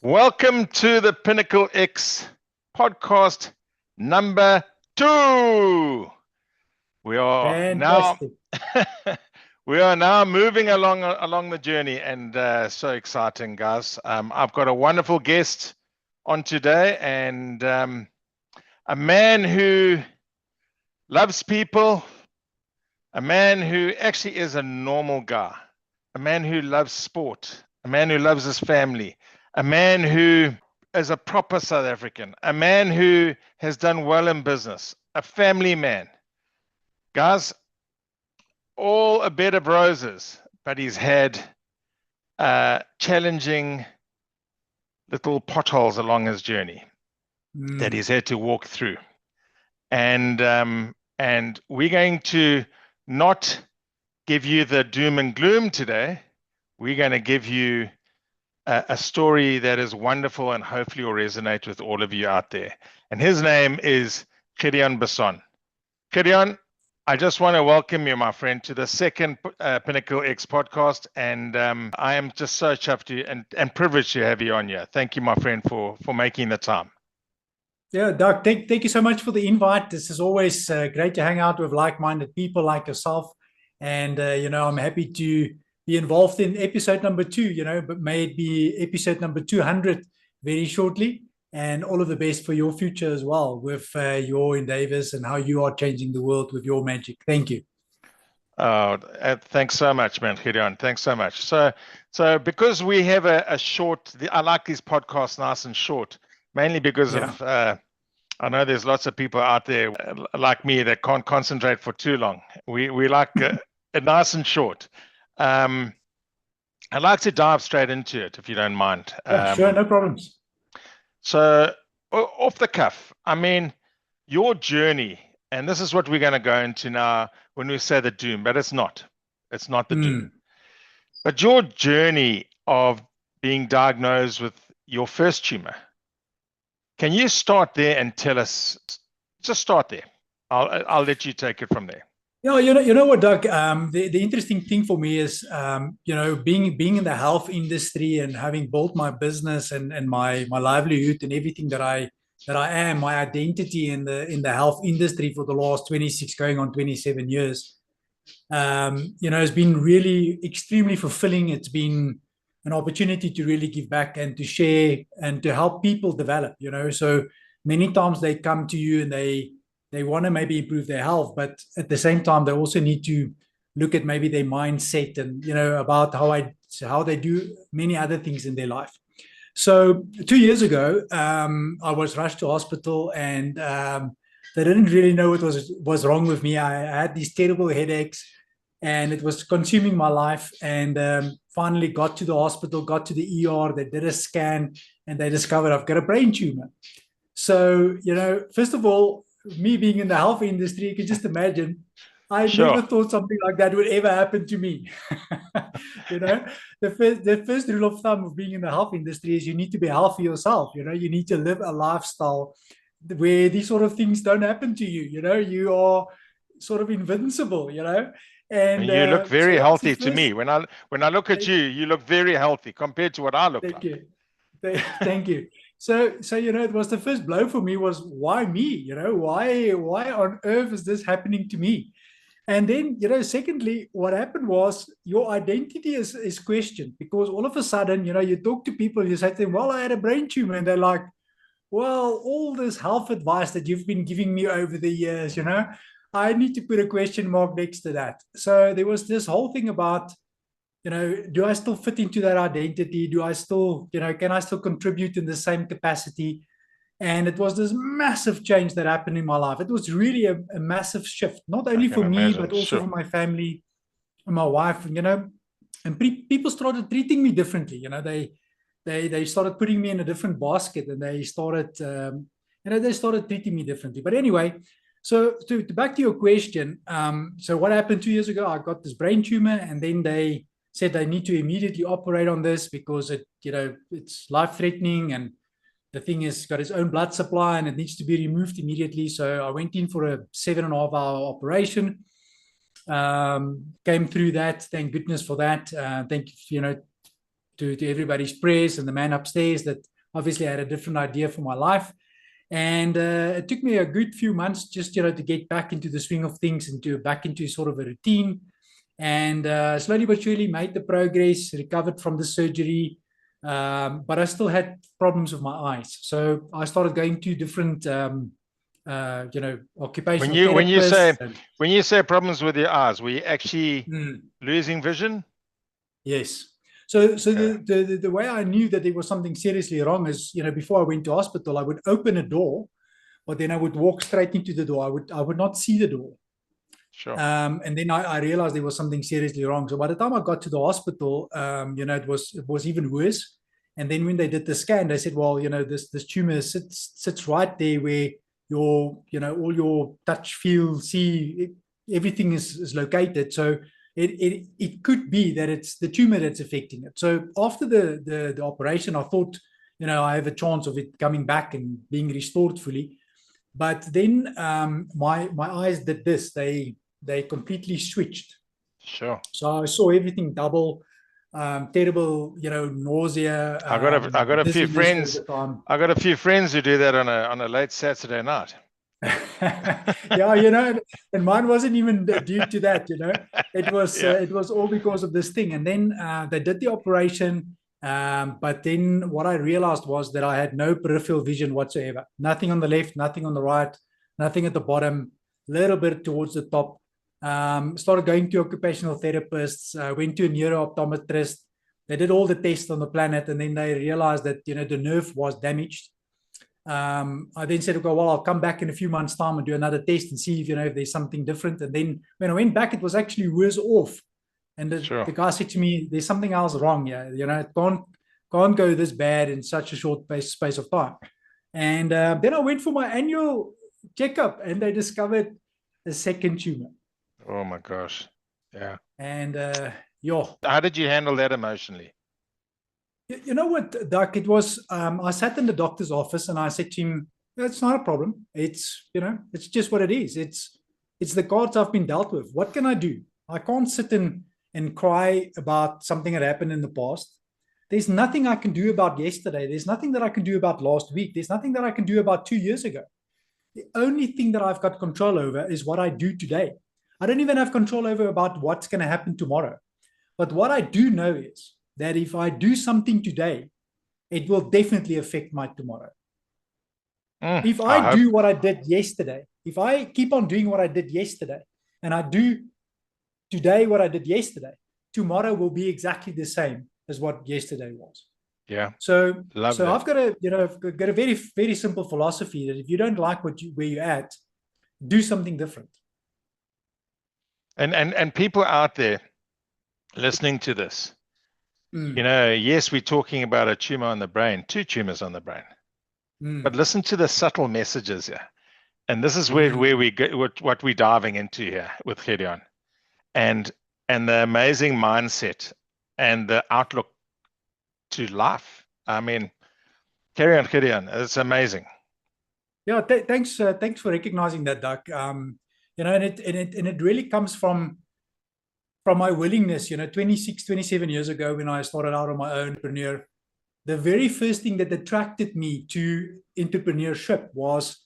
Welcome to the PinnacleX podcast number 2. We are Fantastic. now moving along the journey, and so exciting, guys. I've got a wonderful guest on today, and a man who loves people, a man who actually is a normal guy, a man who loves sport, a man who loves his family, a man who is a proper South African, a man who has done well in business, a family man. Guys, all a bed of roses, but he's had challenging little potholes along his journey that he's had to walk through. And we're going to not give you the doom and gloom today. We're going to give you a story that is wonderful and hopefully will resonate with all of you out there. And his name is Gideon Basson. Gideon, I just want to welcome you, my friend, to the second PinnacleX podcast. And I am just so chuffed and privileged to have you on here. Thank you, my friend, for making the time. Yeah, Doug, thank you so much for the invite. This is always great to hang out with like-minded people like yourself. And, I'm happy to be involved in episode number 2, but may it be episode number 200 very shortly. And all of the best for your future as well with your endeavors and how you are changing the world with your magic. Thank you. Oh, thanks so much, man, Gideon. Thanks so much. So because we have a short, I like these podcasts nice and short, mainly because of, I know there's lots of people out there like me that can't concentrate for too long. We like it nice and short. I'd like to dive straight into it, if you don't mind. Sure, no problems. So off the cuff, I mean, your journey, and this is what we're going to go into now when we say the doom, but it's not the doom. But your journey of being diagnosed with your first tumor, can you start there and tell us, just start there. I'll let you take it from there. Yeah, you know what, Doug? The interesting thing for me is, being in the health industry and having built my business and my livelihood and everything that I am, my identity in the health industry for the last 26, going on 27 years, has been really extremely fulfilling. It's been an opportunity to really give back and to share and to help people develop. So many times they come to you and they want to maybe improve their health, but at the same time, they also need to look at maybe their mindset and, about how they do many other things in their life. So 2 years ago, I was rushed to hospital and they didn't really know what was wrong with me. I had these terrible headaches and it was consuming my life, and finally got to the hospital, got to the ER, they did a scan and they discovered I've got a brain tumor. So, first of all, me being in the health industry, you can just imagine, I never thought something like that would ever happen to me. The first rule of thumb of being in the health industry is you need to be healthy yourself. You need to live a lifestyle where these sort of things don't happen to you. You are sort of invincible. And you look very healthy to me. When I look at you, you look very healthy compared to what I look like. Thank you. So it was the first blow for me was, why me? Why on earth is this happening to me? And then, secondly, what happened was your identity is questioned, because all of a sudden, you talk to people, you say to them, well, I had a brain tumor. And they're like, well, all this health advice that you've been giving me over the years, I need to put a question mark next to that. So there was this whole thing about, do I still fit into that identity? Do I still, can I still contribute in the same capacity? And it was this massive change that happened in my life. It was really a massive shift, not only for me, but also for my family and my wife. And people started treating me differently. They started putting me in a different basket, and they started, they started treating me differently. But anyway, so back to your question. So what happened 2 years ago? I got this brain tumor, and then they said they need to immediately operate on this because it's life-threatening, and the thing has got its own blood supply and it needs to be removed immediately. So I went in for a 7.5-hour operation. Came through that. Thank goodness for that. Thank to everybody's prayers and the man upstairs that obviously I had a different idea for my life. And it took me a good few months just, to get back into the swing of things and to back into sort of a routine. And slowly but surely made the progress, recovered from the surgery. But I still had problems with my eyes. So I started going to different, occupational therapists. When you say problems with your eyes, were you actually losing vision? Yes. So the way I knew that there was something seriously wrong is, before I went to hospital, I would open a door, but then I would walk straight into the door. I would not see the door. Sure. And then I realized there was something seriously wrong. So by the time I got to the hospital, it was even worse. And then when they did the scan, they said, well, this tumor sits right there where your, all your touch, feel, see, everything is located. So it could be that it's the tumor that's affecting it. So after the operation, I thought, I have a chance of it coming back and being restored fully. But then my eyes did this. They completely switched. Sure. So I saw everything double. Terrible, nausea. I got a few friends. I got a few friends who do that on a late Saturday night. Yeah, and mine wasn't even due to that. It was all because of this thing. And then they did the operation. But then what I realized was that I had no peripheral vision whatsoever. Nothing on the left, nothing on the right, nothing at the bottom, a little bit towards the top. Started going to occupational therapists, went to a neuro-optometrist. They did all the tests on the planet, and then they realized that, the nerve was damaged. I then said, okay, well, I'll come back in a few months' time and do another test and see if there's something different. And then when I went back, it was actually worse off. And the guy said to me, there's something else wrong here. It can't go this bad in such a short space of time. And then I went for my annual checkup, and they discovered a second tumor. Oh my gosh. Yeah. And how did you handle that emotionally? You know what, Doc? It was I sat in the doctor's office and I said to him, "It's not a problem. It's it's just what it is. It's the cards I've been dealt with. What can I do? I can't sit and cry about something that happened in the past. There's nothing I can do about yesterday. There's nothing that I can do about last week. There's nothing that I can do about 2 years ago. The only thing that I've got control over is what I do today. I don't even have control over about what's going to happen tomorrow. But what I do know is that if I do something today, it will definitely affect my tomorrow. If I do what I did yesterday, if I keep on doing what I did yesterday, and I do today what I did yesterday, tomorrow will be exactly the same as what yesterday was." Yeah. So I've got a very, very simple philosophy that if you don't like where you're at, do something different. And people out there listening to this, yes, we're talking about a tumor on the brain, 2 tumors on the brain, but listen to the subtle messages here. And this is where we get what we're diving into here with Gideon, and the amazing mindset and the outlook to life. I mean, carry on, Gideon. It's amazing. Yeah, thanks for recognizing that, Doc. And it really comes from my willingness. 26, 27 years ago, when I started out on my own entrepreneur, the very first thing that attracted me to entrepreneurship was,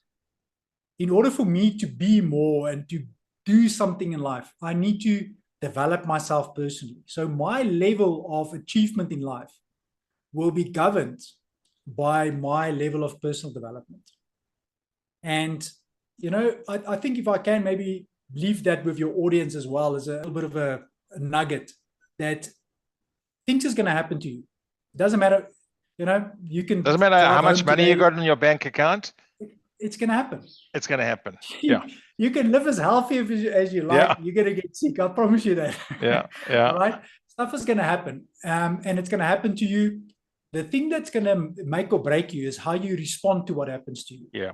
in order for me to be more and to do something in life, I need to develop myself personally. So my level of achievement in life will be governed by my level of personal development. And, I think if I can maybe leave that with your audience as well as a little bit of a nugget, that things is going to happen to you. It doesn't matter, you can. Doesn't matter how much money you got in your bank account. It's going to happen. It's going to happen. Yeah. You can live as healthy as you like. Yeah. You're going to get sick. I promise you that. Yeah. Yeah. All right. Stuff is going to happen. And it's going to happen to you. The thing that's going to make or break you is how you respond to what happens to you. Yeah.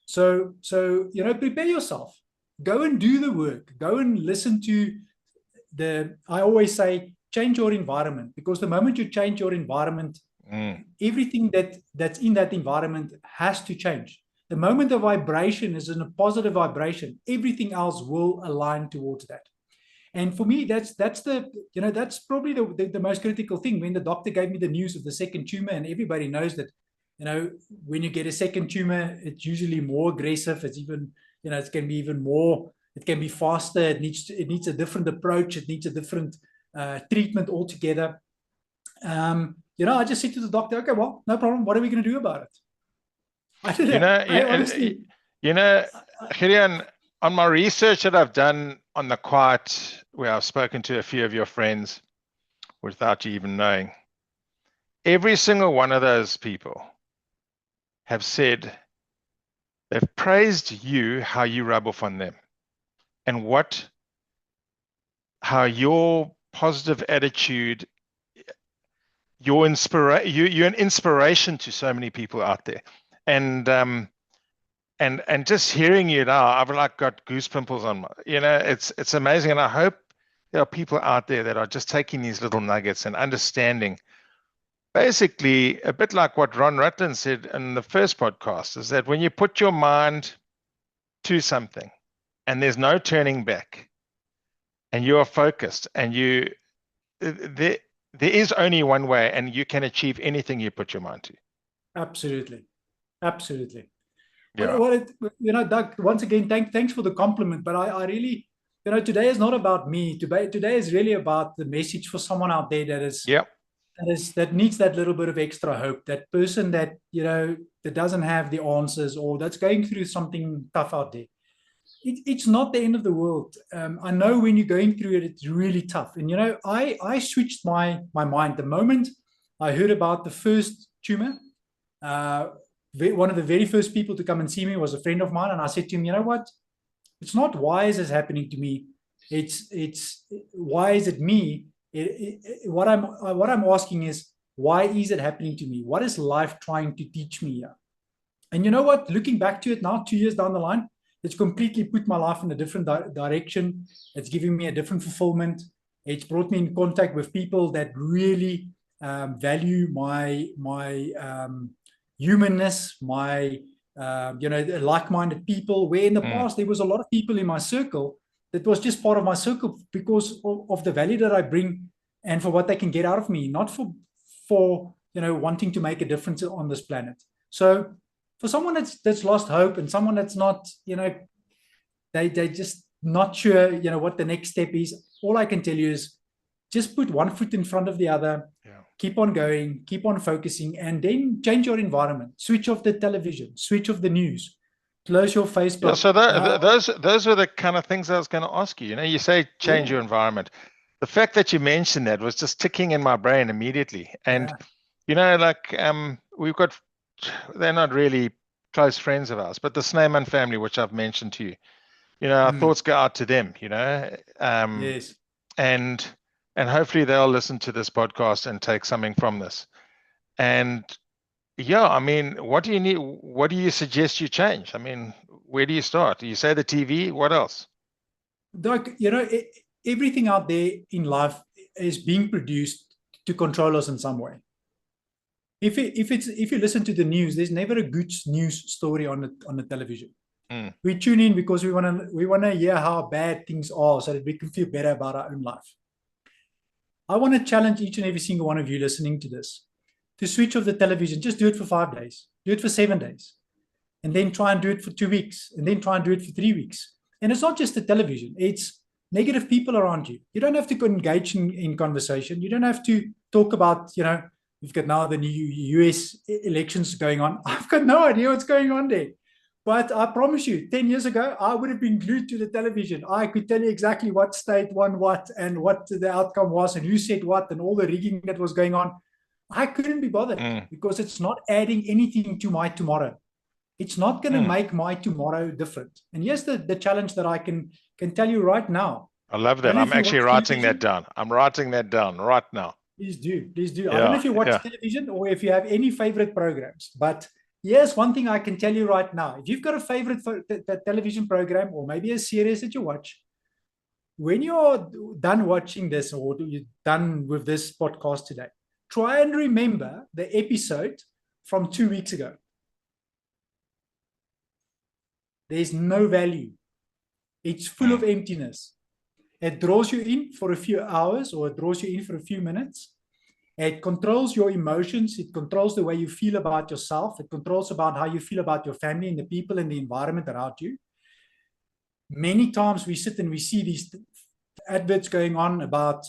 So prepare yourself. Go and do the work. Go and listen to I always say, change your environment, because the moment you change your environment, everything that's in that environment has to change. The moment the vibration is in a positive vibration, everything else will align towards that. And for me, that's that's probably the most critical thing. When the doctor gave me the news of the second tumor, and everybody knows that, when you get a second tumor, it's usually more aggressive. It's even, it can be even more. It can be faster. It needs a different approach. It needs a different treatment altogether. I just said to the doctor, okay, well, no problem. What are we going to do about it? I don't know. I honestly, Gideon, on my research that I've done on the quiet, where I've spoken to a few of your friends without you even knowing, every single one of those people have said they've praised you, how you rub off on them, and how your positive attitude, you're an inspiration to so many people out there. And just hearing you now, I've like got goosepimples on my, it's amazing. And I hope there are people out there that are just taking these little nuggets and understanding, basically a bit like what Ron Rutland said in the first podcast, is that when you put your mind to something and there's no turning back and you are focused and there is only one way, and you can achieve anything you put your mind to. Absolutely. Absolutely. Yeah. Doug, once again, thanks for the compliment. But I really, today is not about me. Today is really about the message for someone out there that needs that little bit of extra hope. That person that, that doesn't have the answers, or that's going through something tough out there. It's not the end of the world. I know when you're going through it, it's really tough. And, I switched my mind the moment I heard about the first tumor. One of the very first people to come and see me was a friend of mine. And I said to him, you know what? It's not why is this happening to me. It's why is it me? What I'm asking is, why is it happening to me? What is life trying to teach me here? And you know what? Looking back to it now, 2 years down the line, it's completely put my life in a different direction. It's giving me a different fulfillment. It's brought me in contact with people that really value my humanness, my like-minded people. Where in the past there was a lot of people in my circle that was just part of my circle because of the value that I bring and for what they can get out of me, not for wanting to make a difference on this planet. So for someone that's lost hope and someone that's not, they just not sure, what the next step is, all I can tell you is just put one foot in front of the other. Yeah. Keep on going, keep on focusing, and then change your environment. Switch off the television, switch off the news, close your Facebook. Yeah, so those were the kind of things I was going to ask you. You say change your environment. The fact that you mentioned that was just ticking in my brain immediately. And we've got, they're not really close friends of ours, but the Snyman family, which I've mentioned to you, our thoughts go out to them, yes. And hopefully they'll listen to this podcast and take something from this. And what do you need? What do you suggest you change? Where do you start? You say the TV, what else? Doug, everything out there in life is being produced to control us in some way. If you listen to the news, there's never a good news story on the television. We tune in because we want to hear how bad things are so that we can feel better about our own life. I want to challenge each and every single one of you listening to this to switch off the television. Just do it for 5 days, do it for 7 days, and then try and do it for 2 weeks, and then try and do it for 3 weeks. And it's not just the television, it's negative people around you. You don't have to engage in conversation. You don't have to talk about, we've got now the new US elections going on. I've got no idea what's going on there. But I promise you, 10 years ago, I would have been glued to the television. I could tell you exactly what state won what and what the outcome was and who said what and all the rigging that was going on. I couldn't be bothered because it's not adding anything to my tomorrow. It's not going to make my tomorrow different. And here's the challenge that I can tell you right now. I love that. I'm actually writing that down. I'm writing that down right now. Please do. Yeah, I don't know if you watch television or if you have any favorite programs, but here's one thing I can tell you right now. If you've got a favorite television program or maybe a series that you watch, when you're done watching this or you're done with this podcast today, try and remember the episode from 2 weeks ago. There's no value. It's full of emptiness. It draws you in for a few hours, or it draws you in for a few minutes. It controls your emotions. It controls the way you feel about yourself. It controls about how you feel about your family and the people and the environment around you. Many times we sit and we see these adverts going on about,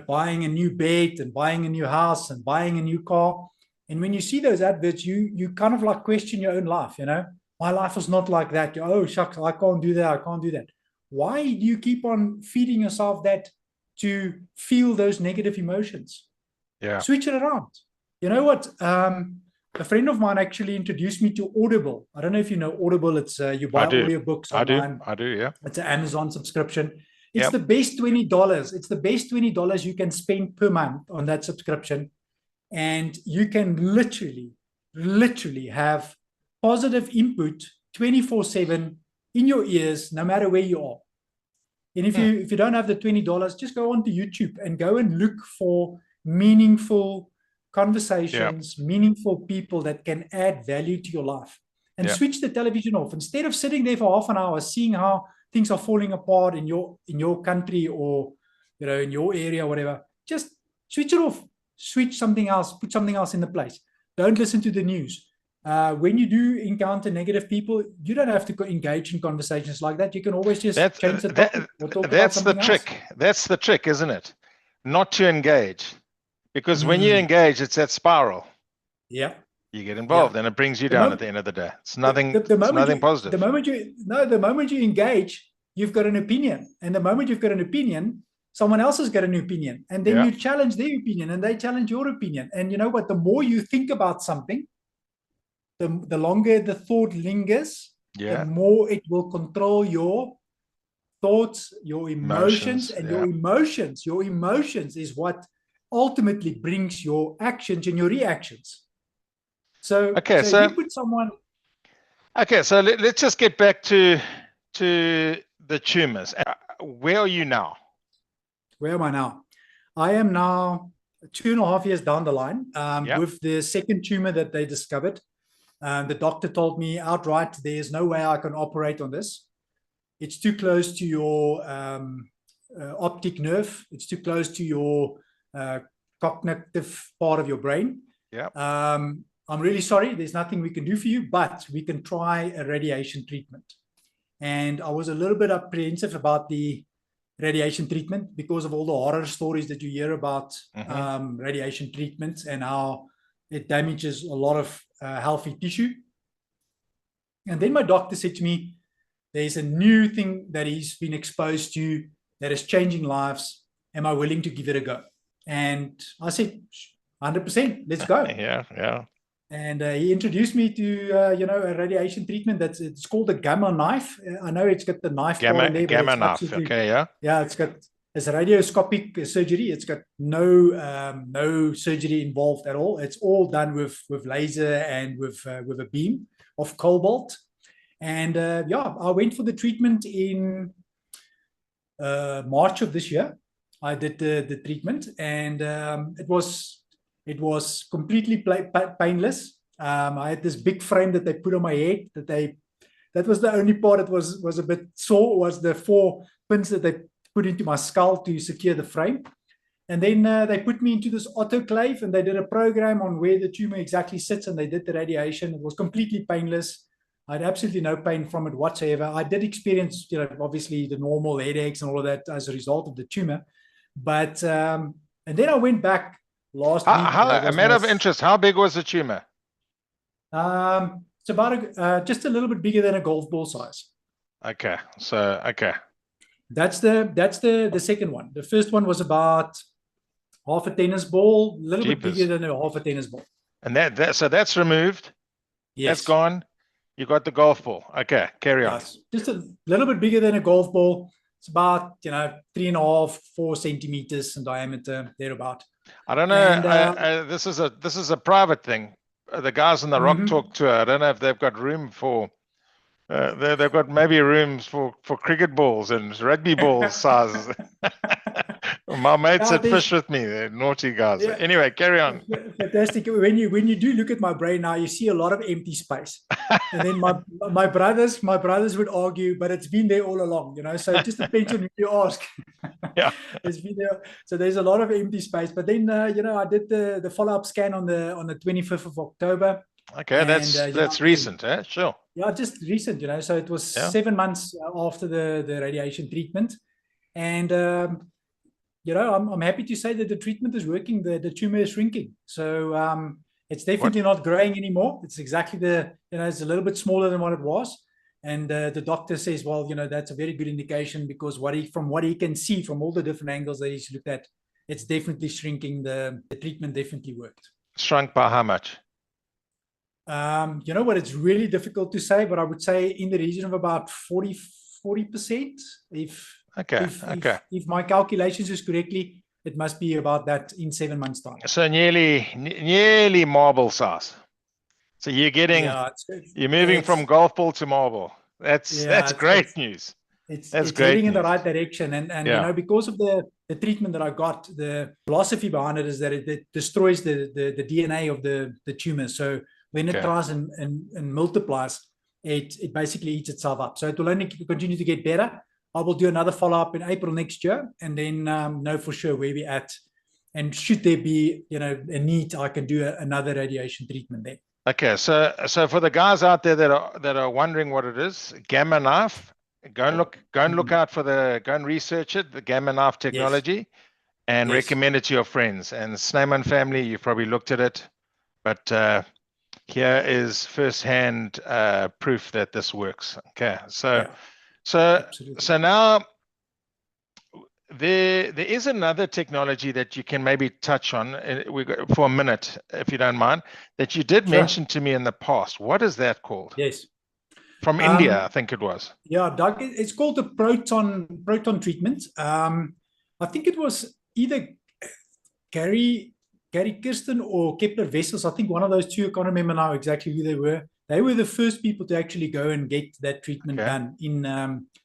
buying a new bed and buying a new house and buying a new car. And when you see those adverts, you kind of like question your own life. My life was not like that. Oh, shucks, I can't do that. I can't do that. Why do you keep on feeding yourself that to feel those negative emotions? Yeah. Switch it around. You know what? A friend of mine actually introduced me to Audible. I don't know if you know Audible. It's you buy audiobooks online. I do. Yeah. It's an Amazon subscription. It's Yep. the best $20. It's the best $20 you can spend per month on that subscription. And you can literally have positive input 24/7 in your ears, no matter where you are. And if you don't have the $20, just go onto YouTube and go and look for meaningful conversations, meaningful people that can add value to your life. And switch the television off. Instead of sitting there for half an hour seeing how things are falling apart in your country, or in your area, or whatever, just switch it off. Switch something else, put something else in the place. Don't listen to the news. When you do encounter negative people, you don't have to engage in conversations like that. You can always just change the topic or talk about something else. That's the trick. That's the trick, isn't it? Not to engage. Because when you engage, it's that spiral. Yeah. You get involved and it brings you down at the end of the day. It's nothing, nothing positive. The moment you engage, you've got an opinion. And the moment you've got an opinion, someone else has got an opinion. And then you challenge their opinion and they challenge your opinion. And you know what? The more you think about something, the longer the thought lingers, the more it will control your thoughts, your emotions, and your emotions is what ultimately brings your actions and your reactions. So you put someone. Okay, so let's just get back to the tumors. Where are you now? Where am I now? I am now 2.5 years down the line with the second tumor that they discovered. The doctor told me outright, there's no way I can operate on this. It's too close to your optic nerve. It's too close to your cognitive part of your brain. I'm really sorry. There's nothing we can do for you, but we can try a radiation treatment. And I was a little bit apprehensive about the radiation treatment because of all the horror stories that you hear about radiation treatments and how it damages a lot of healthy tissue. And then my doctor said to me, there's a new thing that he's been exposed to that is changing lives. Am I willing to give it a go? And I said, 100%, let's go. And he introduced me to, a radiation treatment it's called a gamma knife. I know it's got the knife part in there. Gamma knife, Yeah, it's radioscopic surgery. It's got no surgery involved at all. It's all done with laser and with a beam of cobalt. And I went for the treatment in March of this year. I did the treatment, and it was completely painless. I had this big frame that they put on my head. That was the only part that was a bit sore, was the 4 pins that they put into my skull to secure the frame. And then they put me into this autoclave, and they did a program on where the tumor exactly sits, and they did the radiation. It was completely painless. I had absolutely no pain from it whatsoever. I did experience, obviously the normal headaches and all of that as a result of the tumor. But and then I went back last week. A matter of interest, how big was the tumor? It's about just a little bit bigger than a golf ball size. Okay. That's the second one. The first one was about half a tennis ball, a little bit bigger than a half a tennis ball. And so that's removed. Yes. That's gone. You got the golf ball. Okay, carry on. Just a little bit bigger than a golf ball. It's about 3.5, 4 centimeters in diameter, thereabout. I don't know. And, this is a private thing. The guys on the Rock Talk tour, I don't know if they've got room for. They've got maybe rooms for cricket balls and rugby ball sizes. My mates Yeah, that fish with me, they're naughty guys. yeah, Anyway, carry on. fantastic. When you do look at my brain now, you see a lot of empty space. And then my brothers would argue, but it's been there all along, So it just depends on who you ask. Yeah. It's been there. So there's a lot of empty space. But then I did the follow-up scan on the 25th of October. Okay, And that's recent, eh? Sure. yeah, just recent, So it was Yeah. 7 months after the radiation treatment. And I'm happy to say that the treatment is working. The tumor is shrinking. So it's definitely not growing anymore. It's exactly it's a little bit smaller than what it was. And the doctor says, well, that's a very good indication, because from what he can see from all the different angles that he's looked at, it's definitely shrinking. The treatment definitely worked. Shrunk by how much? You know what? It's really difficult to say, but I would say in the region of about 40%. If my calculations is correctly, it must be about that in 7 months' time. So nearly marble size. So you're moving from golf ball to marble. That's great news. It's heading in the right direction, and because of the treatment that I got, the philosophy behind it is that it destroys the DNA of the tumor. So when it tries and multiplies, it basically eats itself up. So it will only continue to get better. I will do another follow-up in April next year, and then know for sure where we're at. And should there be, a need, I can do another radiation treatment there. Okay, so for the guys out there that are wondering what it is, gamma knife. Go and look out for go and research it, the gamma knife technology, and recommend it to your friends. And Snyman family, you've probably looked at it, but here is first-hand proof that this works. Okay, so now there is another technology that you can maybe touch on for a minute, if you don't mind, that you did mention to me in the past. What is that called? Yes. From India, I think it was. Yeah, Doug, it's called the proton treatment. I think it was either Gary Kirsten or Kepler Vessels. I think one of those two. I can't remember now exactly who they were. They were the first people to actually go and get that treatment done.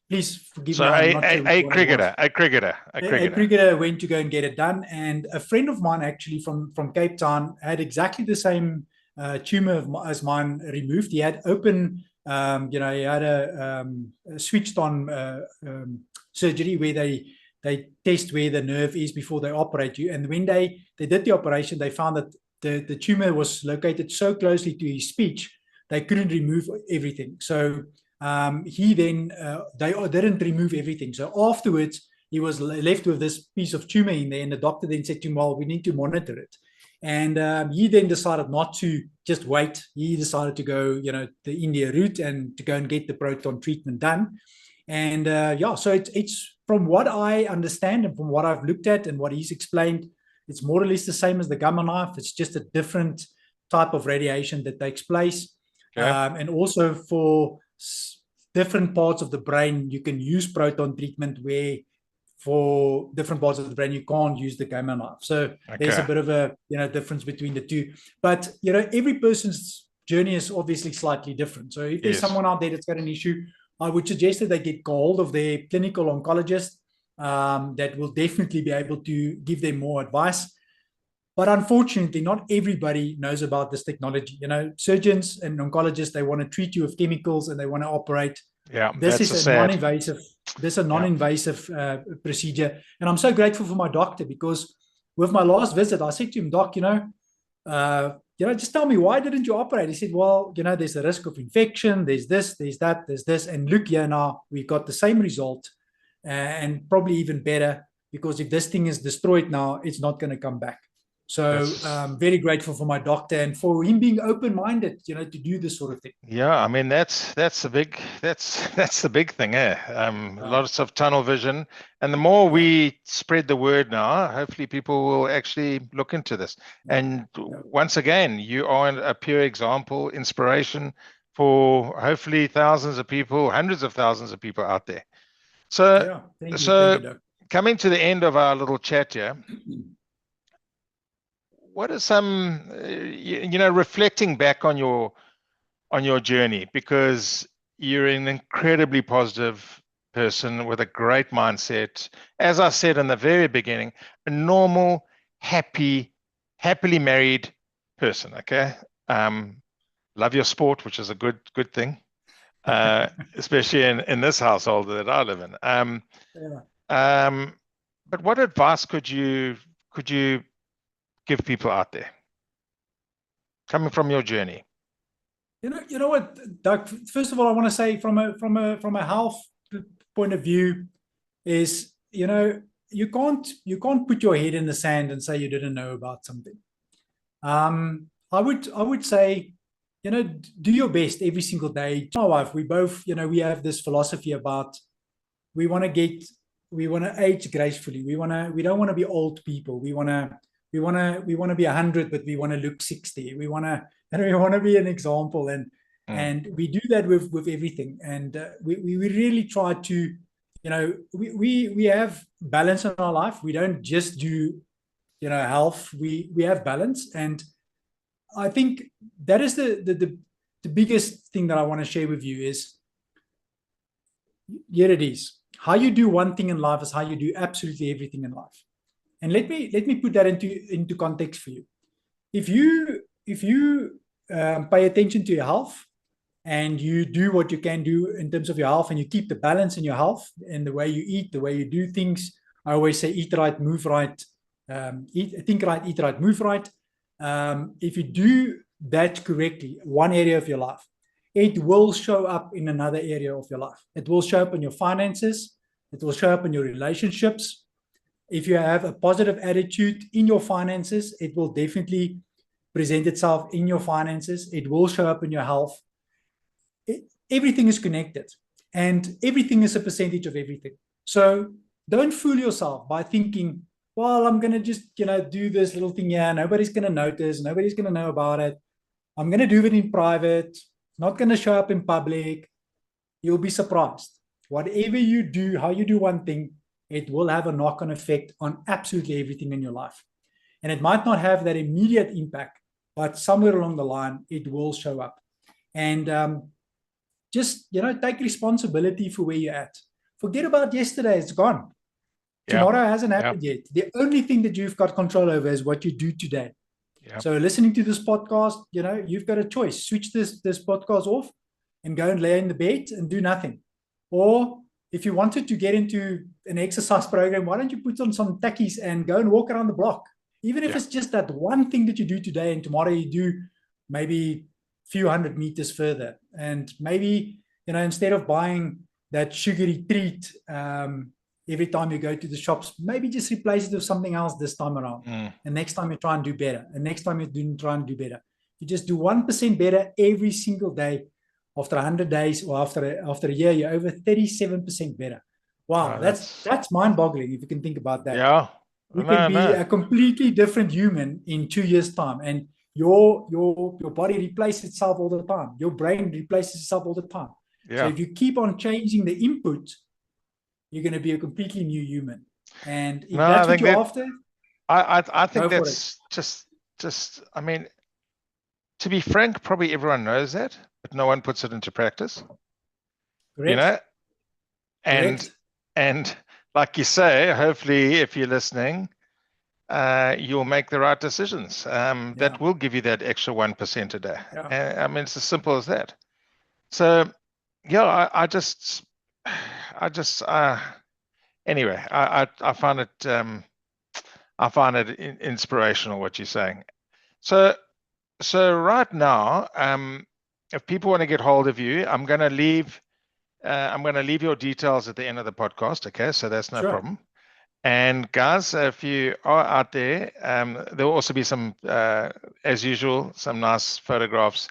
Please forgive me. A cricketer went to go and get it done, and a friend of mine actually from Cape Town had exactly the same tumor as mine removed. He had open. He had a switched on surgery where they test where the nerve is before they operate you. And when they did the operation, they found that the tumor was located so closely to his speech, they couldn't remove everything. So he then, they didn't remove everything. So afterwards, he was left with this piece of tumor in there, and the doctor then said to him, well, we need to monitor it. And he then decided not to just wait. He decided to go, the India route and to go and get the proton treatment done. And so it's from what I understand and from what I've looked at and what he's explained, it's more or less the same as the gamma knife. It's just a different type of radiation that takes place. And also for different parts of the brain, you can use proton treatment where for different parts of the brain, you can't use the gamma knife. So there's a bit of a difference between the two. But every person's journey is obviously slightly different. So if there's someone out there that's got an issue, I would suggest that they get hold of their clinical oncologist that will definitely be able to give them more advice. But unfortunately, not everybody knows about this technology. Surgeons and oncologists, they want to treat you with chemicals and they want to operate. This is a non-invasive. This is a non-invasive procedure, and I'm so grateful for my doctor, because with my last visit, I said to him, Doc, just tell me, why didn't you operate? He said, well, there's a risk of infection. There's this, there's that, there's this, and look here now, we got the same result, and probably even better, because if this thing is destroyed now, it's not going to come back. So I'm very grateful for my doctor and for him being open-minded, to do this sort of thing. Yeah, I mean that's the big thing, lots of tunnel vision, and the more we spread the word now, hopefully people will actually look into this. And once again, you are a pure example, inspiration for hopefully thousands of people, hundreds of thousands of people out there. So, thank you, coming to the end of our little chat here. What are some, reflecting back on your journey, because you're an incredibly positive person with a great mindset. As I said in the very beginning, a normal, happily married person. Okay. Love your sport, which is a good thing, especially in this household that I live in. But what advice could you give people out there coming from your journey? You know what, Doug? First of all, I want to say from a health point of view is, you can't put your head in the sand and say you didn't know about something. I would say, do your best every single day. My wife, we both, we have this philosophy about we want to age gracefully. We don't want to be old people. We want to be 100, but we want to look 60. We want to be an example, and we do that with everything. And we really try to, we have balance in our life. We don't just do, health. We have balance, and I think that is the biggest thing that I want to share with you is, here it is. How you do one thing in life is how you do absolutely everything in life. And let me put that into context for you. If you pay attention to your health, and you do what you can do in terms of your health, and you keep the balance in your health and the way you eat, the way you do things. I always say eat right, move right, think right, eat right, move right. If you do that correctly, one area of your life, it will show up in another area of your life. It will show up in your finances. It will show up in your relationships. If you have a positive attitude in your finances, it will definitely present itself in your finances. It will show up in your health. Everything is connected, and everything is a percentage of everything. So don't fool yourself by thinking, well, I'm going to just, do this little thing here. Nobody's going to notice. Nobody's going to know about it. I'm going to do it in private. Not going to show up in public. You'll be surprised. Whatever you do, how you do one thing, it will have a knock-on effect on absolutely everything in your life. And it might not have that immediate impact, but somewhere along the line, it will show up. And just, take responsibility for where you're at. Forget about yesterday. It's gone. Tomorrow hasn't happened yet. The only thing that you've got control over is what you do today. So listening to this podcast, you've got a choice. Switch this podcast off and go and lay in the bed and do nothing. Or if you wanted to get into an exercise program, why don't you put on some tackies and go and walk around the block? Even if it's just that one thing that you do today, and tomorrow you do maybe a few 100 meters further. And maybe, instead of buying that sugary treat every time you go to the shops, maybe just replace it with something else this time around. And next time you try and do better. And next time you try and do better. You just do 1% better every single day. After 100 days or after a year, you're over 37% better. Wow, that's mind-boggling if you can think about that. Yeah. You can be a completely different human in 2 years' time. And your body replaces itself all the time. Your brain replaces itself all the time. So if you keep on changing the input, you're going to be a completely new human. And if that's what you're after, I think that's just, I mean, to be frank, probably everyone knows that, but no one puts it into practice. Correct. And like you say, hopefully if you're listening, you'll make the right decisions. That will give you that extra 1% a day. I mean, it's as simple as that. So, anyway, I find it inspirational what you're saying. So right now, if people want to get hold of you, I'm going to leave your details at the end of the podcast. Okay, so that's no problem. And guys, if you are out there, there will also be some, as usual, some nice photographs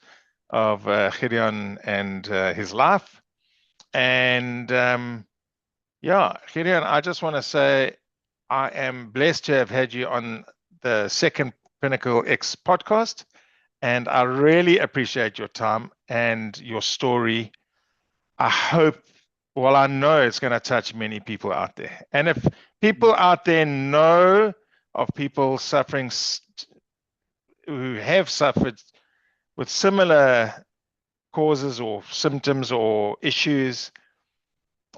of Gideon and his life. And Gideon, I just want to say I am blessed to have had you on the second PinnacleX podcast. And I really appreciate your time and your story. I know it's going to touch many people out there. And if people out there know of people who have suffered with similar causes or symptoms or issues,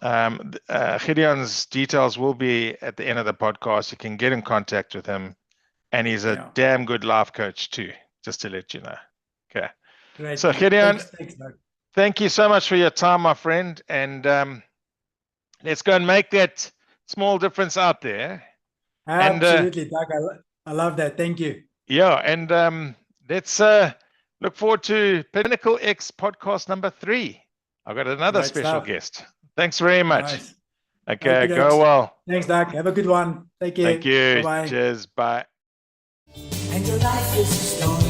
Gideon's details will be at the end of the podcast. You can get in contact with him, and he's a damn good life coach too, just to let you know. Okay. Great. So Gideon, thanks, Doug. Thank you so much for your time, my friend, and let's go and make that small difference out there. Absolutely, Doug. I love that. Thank you. Yeah, and let's look forward to PinnacleX podcast number 3. I've got another special guest. Thanks very much. Nice. Okay, go well. Thanks, Doug. Have a good one. Take care. Thank you. Bye-bye. Cheers. Bye. And your life is a story.